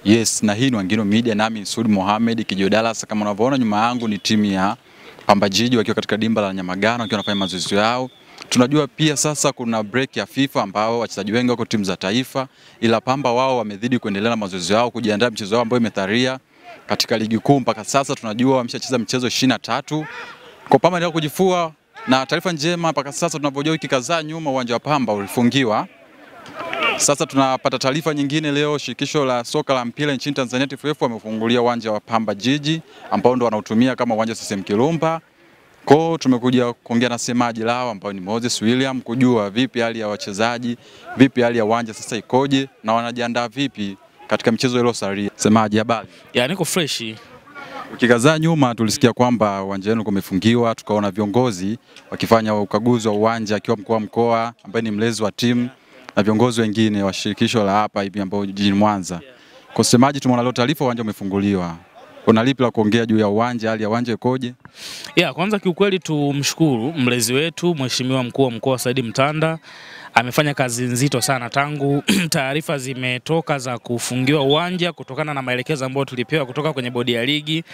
Yes, na hii ni Wangino Media, nami Sudi Mohamed Kijo Dallas. Kama unavyoona nyuma yangu ni timu ya Pamba Jiji wakiwa katika dimba la Nyamagana wakiwa wanafanya mazoezi yao. Tunajua pia sasa kuna break ya FIFA ambao wachezaji wengi wako timu za taifa, ila Pamba wao wamezidi kuendelea na mazoezi yao kujiandaa mchezo wao ambao imetharia katika ligi kuu. Mpaka sasa tunajua wameshacheza mchezo 23. Kwa Pamba ndio kujifua, na taarifa njema mpaka sasa tunavyojua wiki kadhaa nyuma uwanja wa Pamba ulifungiwa. Sasa tunapata taarifa nyingine leo, shirikisho la soka la mpira nchini Tanzania TFF wamefungulia uwanja wa Pamba Jiji ambao ndo wanautumia kama uwanja CCM Kirumba. Kwa tumekuja kuongea na semaji lao ambao ni Moses William kujua vipi hali ya wachezaji, vipi hali ya uwanja sasa ikoje na wanajiandaa vipi katika mchezo ile saria. Semaji, habari? Ya, niko fresh. Ukikazaa nyuma tulisikia kwamba uwanja wenu umefungiwa, tukaona viongozi wakifanya ukaguzi wa uwanja akiwa mkuu wa mkoa ambaye ni mlezi wa timu na viongozi wengine wa shirikisho la hapa hivi ambao jijini Mwanza. Kwa semaji tumeona leo taarifa uwanja umefunguliwa. Kuna lipi la kuongea juu ya uwanja, hali ya uwanja ikoje? Ya, kwanza kiukweli tumshukuru mlezi wetu Mheshimiwa Mkuu wa Mkoa Said Mtanda. Amefanya kazi nzito sana tangu taarifa zimetoka za kufungiwa uwanja kutokana na maelekezo ambayo tulipewa kutoka kwenye bodi ya ligi.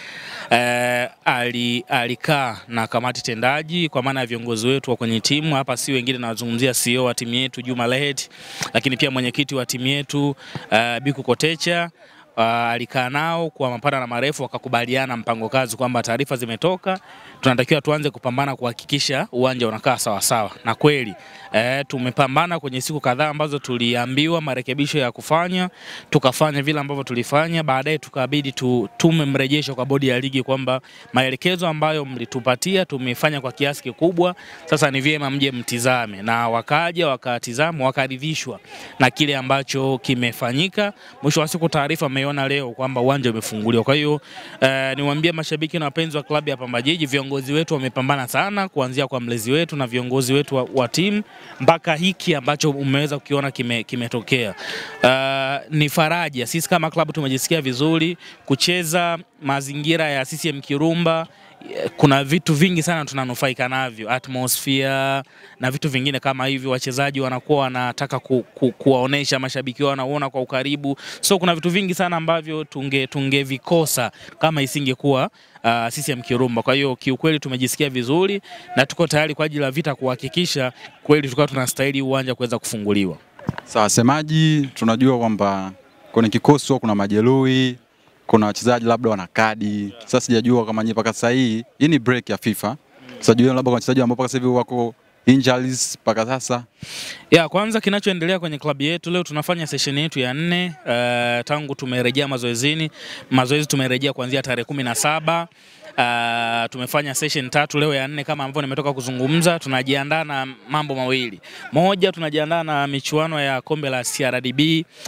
Alikaa na kamati tendaji kwa maana ya viongozi wetu wa kwenye timu hapa, si wengine nawazungumzia CEO wa timu yetu Juma Lehet, lakini pia mwenyekiti wa timu yetu Biku Kotecha. Alikaa nao kwa mapana na marefu, wakakubaliana mpango kazi kwamba taarifa zimetoka, tunatakiwa tuanze kupambana kuhakikisha uwanja unakaa sawa sawa. Na kweli tumepambana kwenye siku kadhaa ambazo tuliambiwa marekebisho ya kufanya, tukafanya vile ambavyo tulifanya. Baadaye tukabidi tume mrejesho kwa bodi ya ligi kwamba maelekezo ambayo mlitupatia tumefanya kwa kiasi kikubwa, sasa ni vyema mje mtizame. Na wakaja wakatizama, wakaridhishwa na kile ambacho kimefanyika. Mwisho wa siku taarifa mmeona leo kwamba uwanja umefunguliwa. Kwa hiyo niwaambie mashabiki na wapenzi wa klabu ya Pamba Jiji, viongozi wetu wamepambana sana, kuanzia kwa mlezi wetu na viongozi wetu wa timu mpaka hiki ambacho umeweza kukiona kimetokea. Ni faraja. Sisi kama klabu tumejisikia vizuri kucheza mazingira ya CCM Kirumba. Kuna vitu vingi sana tunanufaika navyo, atmosphere na vitu vingine kama hivi. Wachezaji wanakuwa wanataka kuwaonesha mashabiki wao, wanaona kwa ukaribu. So kuna vitu vingi sana ambavyo tungevikosa kama isingekuwa CCM Kirumba. Kwa hiyo kiukweli tumejisikia vizuri na tuko tayari kwa ajili ya vita kuhakikisha kweli tukao tunastahili uwanja kuweza kufunguliwa. Sawa, semaji, tunajua kwamba kwenye kikosi kuna majeruhi, kuna wachezaji labda wana kadi. Sasa sijajua kama nyinyi mpaka sasa hii ni break ya FIFA. Sijajua labda kwa wachezaji ambao mpaka sasa hivi wako injuries mpaka sasa. Ya, kwanza kinachoendelea kwenye klabu yetu, leo tunafanya session yetu ya 4 tangu tumerejea mazoezini. Mazoezi tumerejea kuanzia tarehe 17. Tumefanya session 3 leo ya 4 kama ambavyo nimetoka kuzungumza. Tunajiandaa na mambo mawili. Moja, tunajiandaa na michuano ya kombe la CRDB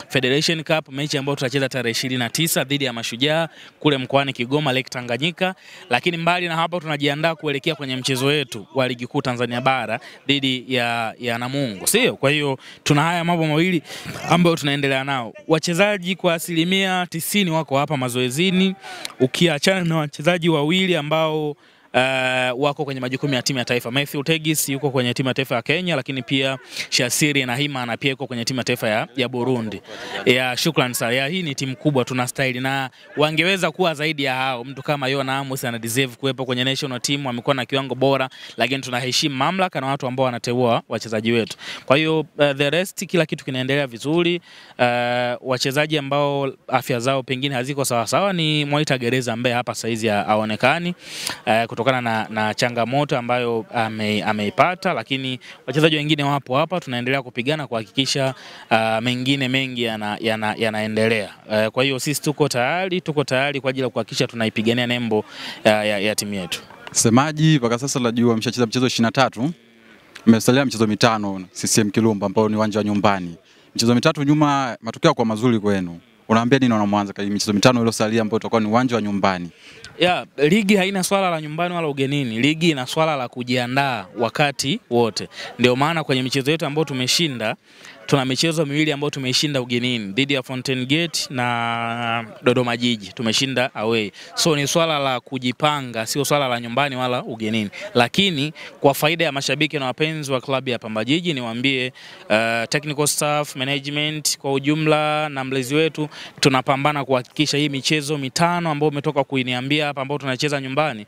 Federation Cup, mechi ambayo tutacheza tarehe 29 dhidi ya Mashujaa kule mkoani Kigoma, Lake Tanganyika. Lakini mbali na hapo tunajiandaa kuelekea kwenye mchezo wetu wa ligi kuu Tanzania bara dhidi ya Namungo, sio? Kwa hiyo tuna haya mambo mawili ambayo tunaendelea nao. Wachezaji kwa 90% wako hapa mazoezini, ukiachana na wachezaji wawili ambao wako kwenye majukumu ya timu ya taifa. Matthew Tegis yuko kwenye timu ya taifa ya Kenya, lakini pia Shasiri na Hima na pia yuko kwenye timu ya taifa ya Burundi. Ya, shukrani sana. Ya, hii ni timu kubwa, tuna style na wangeweza kuwa zaidi ya hao. Mtu kama Yona Amos ana deserve kuwepo kwenye national team, amekuwa na kiwango bora, lakini tunaheshimu mamlaka na watu ambao wanateua wachezaji wetu. Kwa hiyo the rest kila kitu kinaendelea vizuri. Wachezaji ambao afya zao pengine haziko sawa sawa ni Mwaita Gereza ambaye hapa saizi haonekani kutokana na changamoto ambayo ameipata, lakini wachezaji wengine wapo hapa. Tunaendelea kupigana kuhakikisha mengine mengi yanaendelea. Kwa hiyo sisi tuko tayari kwa ajili ya kuhakikisha tunaipigania nembo ya timu yetu. Semaji, mpaka sasa najua mshacheza mchezo 23. Mmesalia mchezo 5 CCM Kirumba ambao ni uwanja wa nyumbani. Mchezo 3 nyuma, matokeo kwa mazuri kwenu. Unaambia nini wana Mwanza kwa michezo 5 ile salia ambao utakuwa ni uwanja wa nyumbani? Ya, ligi haina swala la nyumbani wala ugenini. Ligi ina swala la kujiandaa wakati wote. Ndio maana kwenye michezo yetu ambayo tumeshinda, tuna michezo miwili ambayo tumeishinda ugenini dhidi ya Fountain Gate na Dodoma Jiji, tumeshinda away. So ni swala la kujipanga, sio swala la nyumbani wala ugenini. Lakini kwa faida ya mashabiki na wapenzi wa klabu ya Pamba Jiji niwaambie technical staff, management kwa ujumla na mlezi wetu tunapambana kuhakikisha hii michezo mitano ambayo umetoka kuiniambia hapa ambao tunacheza nyumbani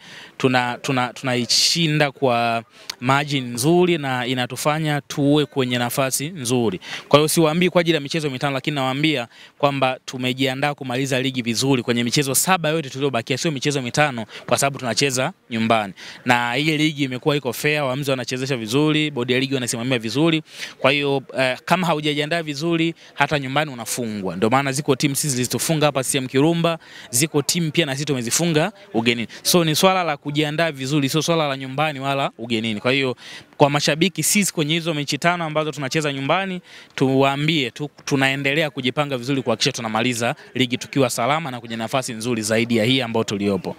tunaishinda kwa margin nzuri na inatufanya tuwe kwenye nafasi nzuri. Kwa hiyo siwaambii kwa ajili ya michezo mitano, lakini nawaambia kwamba tumejiandaa kumaliza ligi vizuri kwenye michezo 7 yote tuliobakia, sio michezo mitano, kwa sababu tunacheza nyumbani. Na hii ligi imekuwa iko fair, waamuzi wanachezesha vizuri, bodi ya ligi wanasimamia vizuri. Kwa hiyo kama haujajiandaa vizuri hata nyumbani unafungwa. Ndio maana ziko timu sisi zilizofunga hapa CCM Kirumba, ziko timu pia na sisi tumezifunga ugenini. So ni swala la kujiandaa vizuri, sio swala la nyumbani wala ugenini. Kwa hiyo kwa mashabiki sisi kwenye hizo mechi 5 ambazo tunacheza nyumbani tuwaambie tunaendelea kujipanga vizuri kuhakikisha tunamaliza ligi tukiwa salama na kwenye nafasi nzuri zaidi ya hii ambayo tuliopo.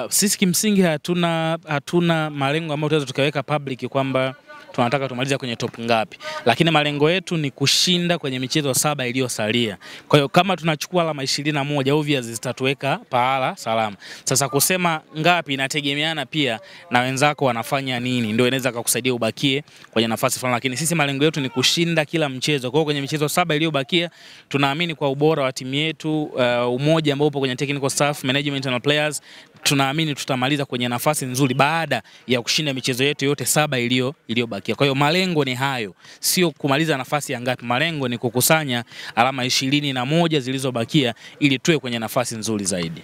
Sisi kimsingi hatuna malengo ambayo tunaweza tukaweka public kwamba tunataka tumalize kwenye top ngapi, lakini malengo yetu ni kushinda kwenye michezo 7 iliyosalia. Kwa hiyo kama tunachukua alama 21 obvious zitatuweka pahala salama. Sasa kusema ngapi inategemeana pia na wenzako wanafanya nini, ndio inaweza kukusaidia ubakie kwenye nafasi fulani, lakini sisi malengo yetu ni kushinda kila mchezo. Kwa hiyo kwenye michezo 7 iliyobakia tunaamini kwa ubora wa timu yetu, umoja ambao upo kwenye technical staff, management na players, tunaamini tutamaliza kwenye nafasi nzuri baada ya kushinda michezo yetu yote 7 iliyobakia. Kwa hiyo malengo ni hayo, sio kumaliza nafasi ya ngapi. Malengo ni kukusanya alama 21 zilizobakia ili tuwe kwenye nafasi nzuri zaidi.